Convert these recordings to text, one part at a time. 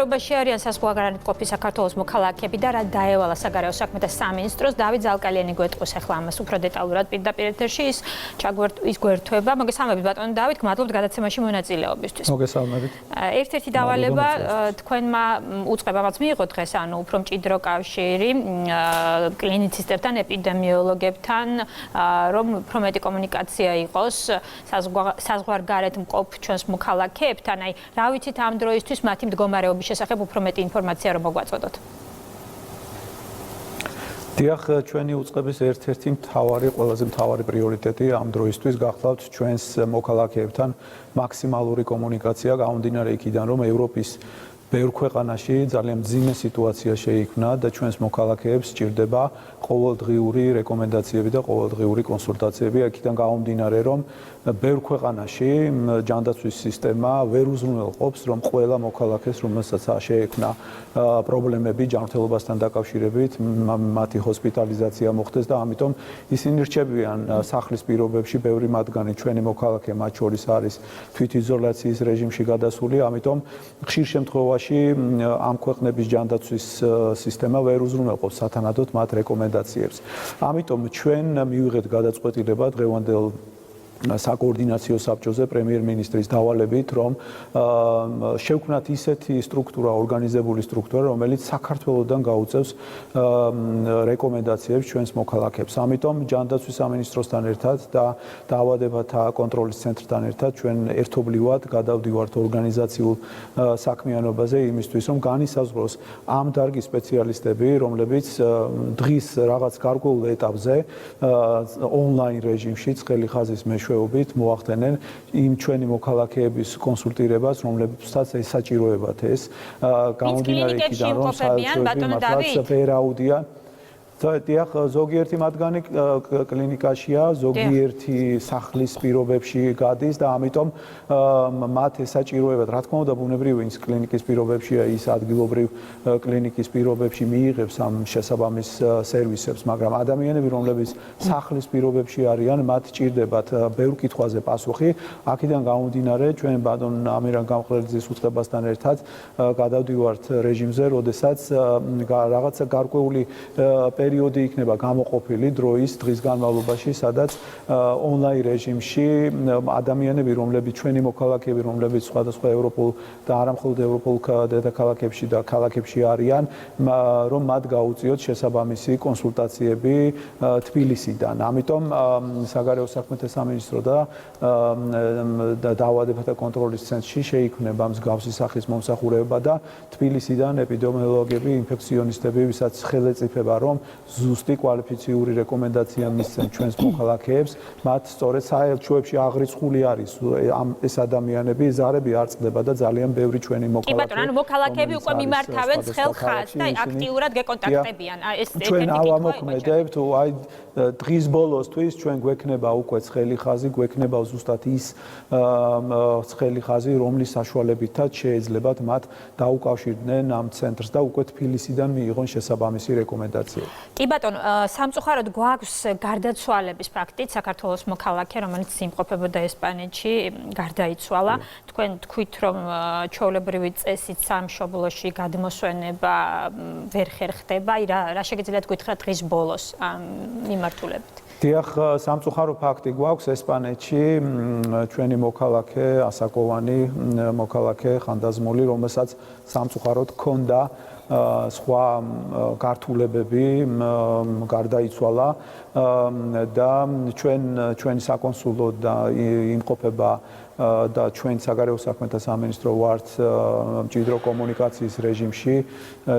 მდგომარეობაში არიან საზღვარგარეთ მყოფი საქართველოს მოქალაქეები და რა დაევალა საგარეო საქმეთა სამინისტროს დავით ზალკალიანი გვეტყვის ახლა ამას უფრო დეტალურად პირდაპირ ეთერში ის გვერდება. მოგესალმებით ბატონო დავით, გმადლობთ გადაცემაში მონაწილეობისთვის. მოგესალმებით. ერთ-ერთი დავალება თქვენმა უწყებამაც მიიღო დღეს, ანუ უფრო მჭიდრო კავშირი კლინიცისტებთან, ეპიდემიოლოგებთან, რომ უფრო მეტი კომუნიკაცია იყოს საზღვარგარეთ მყოფ ჩვენს მოქალაქეებთან. აი, რა ვიცით ამ დროისთვის მათი მდგომარეობის შესახებ უფრო მეტი ინფორმაცია რომ მოგვაწოდოთ. დიახ, ჩვენი უწყების ერთ-ერთი ყველაზე მთავარი პრიორიტეტი ამ დროისთვის გახლავთ ჩვენს მოქალაქეებთან მაქსიმალური კომუნიკაცია, გამომდინარე იქიდან, რომ ევროპის ბევრ ქვეყანაში ძალიან მძიმე სიტუაცია შეიქმნა და ჩვენს მოქალაქეებს სჭირდება ყოველდღიური რეკომენდაციები და ყოველდღიური კონსულტაციები. აქედან გამომდინარე, რომ ბევრ ქვეყანაში ჯანდაცვის სისტემა ვერ უზრუნველყოფს, რომ ყველა მოქალაქეს, რომელსაც შეექმნა პრობლემები ჯანმრთელობასთან დაკავშირებით, მათი ჰოსპიტალიზაცია მოხდეს და ამიტომ ისინი რჩებიან სახლის პირობებში, ბევრი მათგანი ჩვენი მოქალაქე მათ შორის არის თვითიზოლაციის რეჟიმში გადასული, ამიტომ ხშირ შემთხვევაში ამ ქვეყნების ჯანდაცვის სისტემა ვერ უზრუნველყოფს სათანადოდ მათ რეკომენდაციებს. ამიტომ ჩვენ მივიღეთ გადაწყვეტილება დღევანდელ საკოორდინაციო საბჭოზე პრემიერ-მინისტრის დავალებით, რომ შევქმნათ ისეთი სტრუქტურა, ორგანიზებული სტრუქტურა, რომელიც საქართველოსთან გაუწევს რეკომენდაციებს ჩვენს მოქალაქეებს. ამიტომ ჯანდაცვის სამინისტროსთან ერთად და დაავადებათა კონტროლის ცენტრთან ერთად ჩვენ ერთობლივად გადავდივართ ორგანიზაციულ საქმიანობაზე იმისთვის, რომ განისაზღვროს ამ დარგის სპეციალისტები, რომლებიც დღის რაღაც გარკვეულ ეტაპზე ონლაინ რეჟიმში ცხელი ხაზის მეშვეობით მოახდენენ იმ ჩვენი მოქალაქეების კონსულტირებას, რომლებსაც ესაჭიროებათ ეს გამომდინარე იქიდან, რომ საერთოდ მართლაც ვერაუდიან. დიახ, ზოგიერთი მათგანი კლინიკაშია, ზოგიერთი სახლის პირობებში გადის და ამიტომ მათ ესაჭიროებათ. რა თქმა უნდა, ბუნებრივი ის კლინიკის პირობებშია, ის ადგილობრივ კლინიკის პირობებში მიიღებს ამ შესაბამის სერვისებს, მაგრამ ადამიანები, რომლებიც სახლის პირობებში არიან, მათ ჭირდებათ ბევრ კითხვაზე პასუხი. აქედან გამომდინარე, ჩვენ ბატონ ამირან გამყრელიძის უწყებასთან ერთად გადავდივართ რეჟიმზე, როდესაც რაღაცა გარკვეული პერიოდი იქნება გამოყოფილი დღის განმავლობაში, სადაც ონლაინ რეჟიმში ადამიანები, რომლებიც ჩვენი მოქალაქეები, რომლებიც სხვადასხვა ევროპულ და არამხოლოდ ევროპულ დედაქალაქებში და ქალაქებში არიან, რომ მათ გაუწიოთ შესაბამისი კონსულტაციები თბილისიდან. ამიტომ საგარეო საქმეთა სამინისტრო და დაავადებათა კონტროლის ცენტრში შეიქმნება მსგავსი სახის მომსახურება და თბილისიდან ეპიდემიოლოგები, ინფექციონისტები, ვისაც ხელეწიფება, რომ ზუსტი კვალიფიციური რეკომენდაცია მისცენ ჩვენს მოქალაქეებს, მათ სწორედ საელჩოებში აღრიცხული არის ეს ადამიანები, ზარები არ წყდება და ძალიან ბევრი ჩვენი მოქალაქე. კი ბატონო, ანუ მოქალაქეები უკვე მიმართავენ ცხელ ხაზს და აქტიურად გეკონტაქტებიან. ეს ჩვენ ავამოქმედებთ, აი დღის ბოლოსთვის ჩვენ გვექნება უკვე ცხელი ხაზი, გვექნება ზუსტად ის ცხელი ხაზი, რომლის საშუალებითაც შეიძლებათ მათ დაუკავშირდნენ ამ ცენტრს და უკვე თბილისიდან მიიღონ შესაბამისი რეკომენდაციები. კი ბატონო, სამწუხაროდ გვაქვს გარდაცვალების ფაქტით საქართველოს მოქალაქე, რომელიც იმყოფებოდა ესპანეთში, გარდაიცვალა. თქვენ თქვით, რომ ჩვეულებრივი წესით სამშობლოში გადმოსვენება ვერ ხერხდება. რა შეგიძლიათ გითხრათ დღის ბოლოს ამ მიმართულებით? დიახ, სამწუხარო ფაქტი გვაქვს ესპანეთში ჩვენი მოქალაქე, ასაკოვანი მოქალაქე ხანდაზმული, რომელსაც სამწუხაროდ ჰქონდა სხვა გართულებები, გარდაიცვალა და ჩვენი საკონსულო და იმყოფება და ჩვენ საგარეო საქმეთა სამინისტრო ვართ მჭიდრო კომუნიკაციის რეჟიმში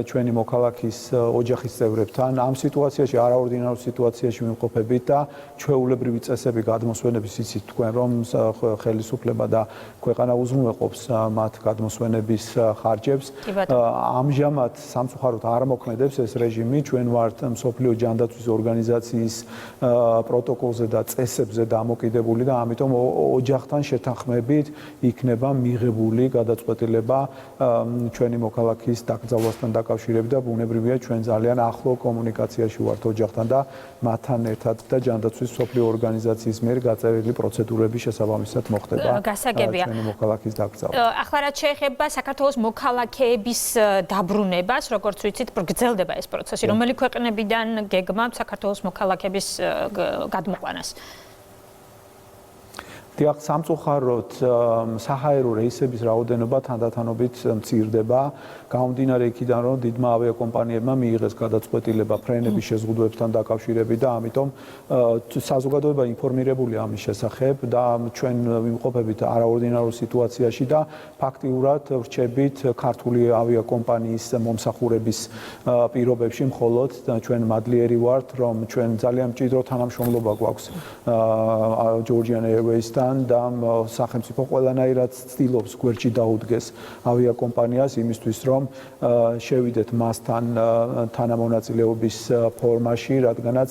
ჩვენი მოქალაქის ოჯახის წევრებთან. ამ სიტუაციაში, არაორდინარულ სიტუაციაში ვიმყოფებით და ჩვეულებრივი წესები გადმოსვენების იცით თქვენ, რომ ხელისუფლება და ქვეყანა უზრუნველყოფს მათ გადმოსვენების ხარჯებს. ამჟამად სამწუხაროდ არ მოქმედებს ეს რეჟიმი. ჩვენ ვართ მსოფლიო ჯანდაცვის ორგანიზაციის პროტოკოლზე და წესებზე დამოკიდებული და ამიტომ ოჯახთან შეთანხმებით თანხმებით იქნება მიღებული გადაწყვეტილება ჩვენი მოქალაქის დაკრძალვასთან დაკავშირებით და ბუნებრივია ჩვენ ძალიან ახლო კომუნიკაციაში ვართ ოჯახთან და მათთან ერთად და ჯანდაცვის მსოფლიო ორგანიზაციის მიერ გაწერილი პროცედურების შესაბამისად მოხდება ჩვენი მოქალაქის დაკრძალვა. ახლა რაც შეეხება საქართველოს მოქალაქეების დაბრუნებას, როგორც ვიცით, გრძელდება ეს პროცესი. რომელი ქვეყნებიდან გეგმავთ საქართველოს მოქალაქეების გადმოყვანას? დიახ, სამწუხაროდ საჰაერო რეისების რაოდენობა თანდათანობით მცირდება. გამომდინარე იქიდან, რომ დიდმა ავიაკომპანიებმა მიიღეს გადაწყვეტილება ფრენების შეზღუდვებთან დაკავშირებით და ამიტომ საზოგადოება ინფორმირებულია ამის შესახებ და ჩვენ ვიმყოფებით არაორდინარულ სიტუაციაში და ფაქტიურად ვრჩებით ქართული ავიაკომპანიის მომსახურების პირობებში, მხოლოდ ჩვენ მადლიერი ვართ, რომ ჩვენ ძალიან მჭიდრო თანამშრომლობა გვაქვს Georgian Airways-თან და სახელმწიფო ყველანაირად ცდილობს გვერდში დაუდგეს ავიაკომპანიას იმისთვის, რომ შევიდეთ მასთან თანამონაწილეობის ფორმაში, რადგანაც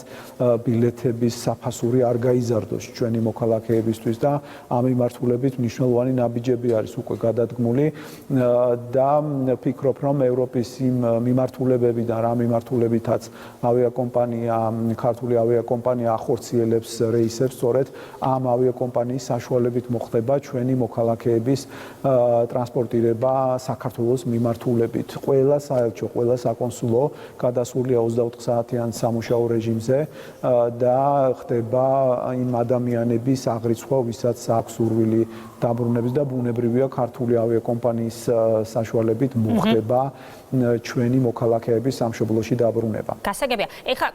ბილეთების საფასური არ გაიზარდოს ჩვენი მოქალაქეებისთვის და ამ მიმართულებით მნიშვნელოვანი ნაბიჯები არის უკვე გადადგმული და ვფიქრობ, რომ ევროპის იმ მიმართულებებიდან რა მიმართულებითაც ქართული ავიაკომპანია ახორციელებს რეისებს, სწორედ ამ ავიაკომპანიის საშუალებით მოხდება ჩვენი მოქალაქეების ტრანსპორტირება საქართველოს მიმართულებით. ყველა საელჩო, ყველა საკონსულო გადასულია 24 საათიან სამუშაო რეჟიმზე და ხდება იმ ადამიანების აღრიცხვა, ვისაც აქვს სურვილი დაბრუნების და ბუნებრივია ქართული ავიაკომპანიის საშუალებით მოხდება ჩვენი მოქალაქეების სამშობლოში დაბრუნება. გასაგებია. ეხლა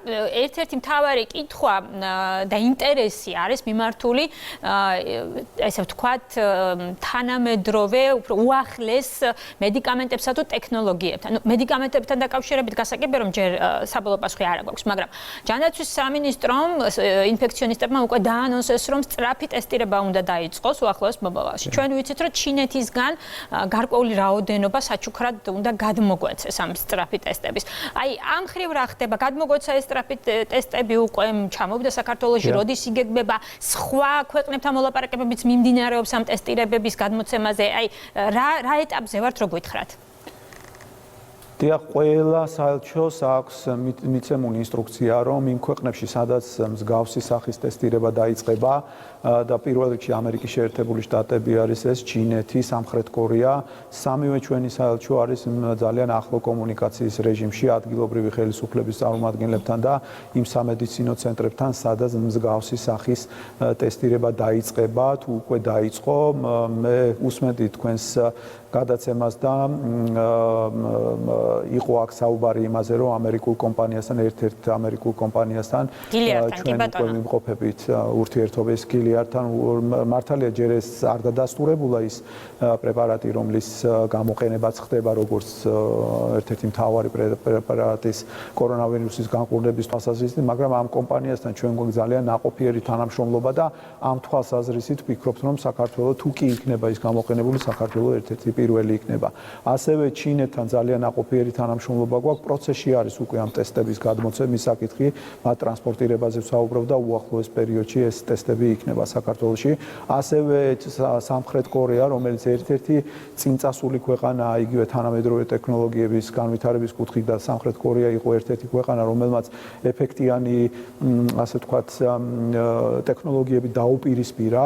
ერთ-ერთი მთავარი კითხვა და ინტერესი არის მიმართული ესე ვთქვათ თანამედროვე უფრო უახლეს მედიკამენტებსა თუ ტექნოლოგიებთან. მედიკამენტებთან დაკავშირებით გასაგებია, რომ ჯერ საბოლოო პასუხი არ აქვს, მაგრამ ჯანდაცვის სამინისტრომ ინფექციონისტებმა უკვე დაანონსეს, რომ სწრაფი ტესტირება უნდა დაიწყოს უახლოეს მომავალში. ჩვენ ვიცით, რომ ჩინეთისგან გარკვეული რაოდენობა საჩუქრად უნდა გადმოგვეცეს ამ სწრაფი ტესტების. აი, ამ ხრივ რა ხდება? გადმოგვეცა ეს სწრაფი ტესტები უკვე ჩამოვიდა საქართველოში, როდის იგეგმება? სხვა ქვეყნებთან მოლაპარაკებებიც მიმდინარეობს ამ ტესტირებების გადმოცემაზე. აი, რა ეტაპზე ვართ, რო გითხრათ? დიახ, ყველა საელჩოს აქვს მიცემული ინსტრუქცია, რომ იმ ქვეყნებში, სადაც მსგავსი სახის ტესტირება დაიწყება და პირველ რიგში ამერიკის შეერთებული შტატები არის ეს, ჩინეთი, სამხრეთ კორეა, სამივე ჩვენი საელჩო არის ძალიან ახლო კომუნიკაციის რეჟიმში ადგილობრივი ხელისუფლების წარმომადგენლებთან და იმ სამედიცინო ცენტრებთან, სადაც მსგავსი სახის ტესტირება დაიწყება, თუ უკვე დაიწყო, მე უსმენდი თქვენს გადაცემას და იყო აქ საუბარი იმაზე, რომ ამერიკულ კომპანიასთან, ერთ-ერთ ამერიკულ კომპანიასთან ჩვენ უკვე ვიმყოფებით ურთიერთობის გილიარდთან. მართალია ჯერ ეს არ დადასტურებულა ის პრეპარატი, რომლის გამოყენებაც ხდება როგორც ერთ-ერთი მთავარი პრეპარატის კორონავირუსის განკურნების თვალსაზრისით, მაგრამ ამ კომპანიასთან ჩვენ გვაქვს ძალიან ნაყოფიერი თანამშრომლობა და ამ თვალსაზრისით ვფიქრობთ, რომ საქართველოს თუ კი იქნება ის გამოყენებული, საქართველოს ერთ-ერთი პირველი იქნება. ასევე ჩინეთთან ძალიან ნაყოფიერი თანამშრომლობა გვაქვს, პროცესში არის უკვე ამ ტესტების გადმოცემის საკითხი, მათ ტრანსპორტირებაზე ვსაუბრობ და უახლოეს პერიოდში ეს ტესტები იქნება საქართველოში. ასევე სამხრეთ კორეა, რომელიც ერთ-ერთი წინწასული ქვეყანაა იგივე თანამედროვე ტექნოლოგიების განვითარების კუთხით და სამხრეთ კორეა იყო ერთ-ერთი ქვეყანა, რომელმაც ეფექტიანი, ასე ვთქვათ, ტექნოლოგიები დაუპირისპირა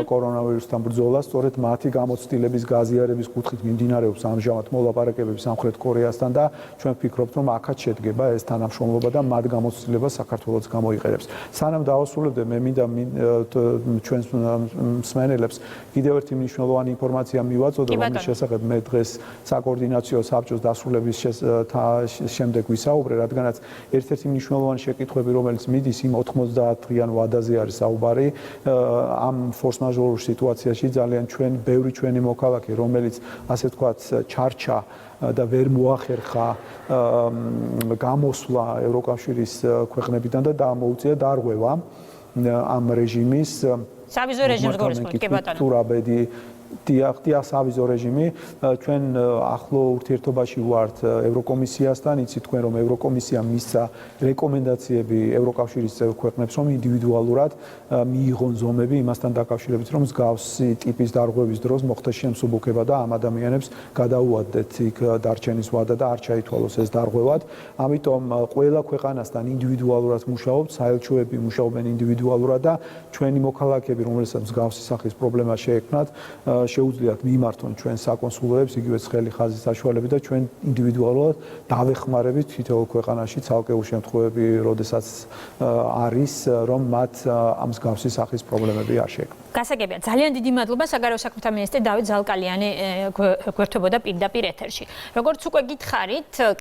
კორონავირუსთან ბრძოლას, სწორედ მათი გამოცდილების გაზიარების კუთხით მიმდინარეობს ამჟამად მოლაპარაკებები სამხრეთ კორეასთან და ჩვენ ვფიქრობთ, რომ აქაც შედგება ეს თანამშრომლობა და მათ გამოცდილება საქართველოს გამოიყენებს. სანამ დავასრულებდე, მე მინდა ჩვენს მსმენელებს კიდევ ერთი მნიშვნელოვანი ინფორმაცია მივაწოდო, რომლის შესახებ მე დღეს საკოორდინაციო საბჭოს დასრულების შემდეგ ვისაუბრე, რადგანაც ერთ-ერთი მნიშვნელოვანი შეკითხვები, რომელიც მიდის იმ 90 დღიან ვადაზე არის საუბარი, ამ ფორს-მაჟორულ სიტუაციაში ძალიან ბევრი ჩვენი მოქალაქე, რომელიც ასე ვთქვათ, ჩარჩა და ვერ მოახერხა გამოსვლა ევროკავშირის ქვეყნებიდან და მოუწია დარღვევა ამ რეჟიმის სავიზო რეჟიმს გულისხმობთ, კი ბატონო. ტურაბედი დიახ, სავიზო რეჟიმი. ჩვენ ახლო ურთიერთობაში ვართ ევროკომისიასთან, იცით თქვენ რომ ევროკომისია მისცა რეკომენდაციები ევროკავშირის წევრ ქვეყნებს, რომ ინდივიდუალურად მიიღონ ზომები იმასთან დაკავშირებით, რომ მსგავსი ტიპის დარღვევის დროს მოხდეს შემსუბუქება და ამ ადამიანებს გადაუადდეთ იქ დარჩენის ვადა და არ ჩაითვალოს ეს დარღვევად. ამიტომ ყველა ქვეყანასთან ინდივიდუალურად მუშაობთ, საელჩოები მუშაობენ ინდივიდუალურად და ჩვენი მოქალაქეები, რომელსაც მსგავსი სახის პრობლემა შეექმნათ, შეუძლიათ მიმართონ ჩვენ საკონსულოებს იგივე ცხელი ხაზის საშუალებით და ჩვენ ინდივიდუალურად დავეხმარებით თითოეულ ქვეყანაში ცალკეულ შემთხვევები, როდესაც არის, რომ მათ ამ მსგავსი სახის პრობლემები არ შეექმნათ. გასაგებია, ძალიან დიდი მადლობა საგარეო საქმეთა მინისტრი დავით ზალკალიანი გვერდებოდა პირდაპირ ეთერში. როგორც უკვე გითხარით,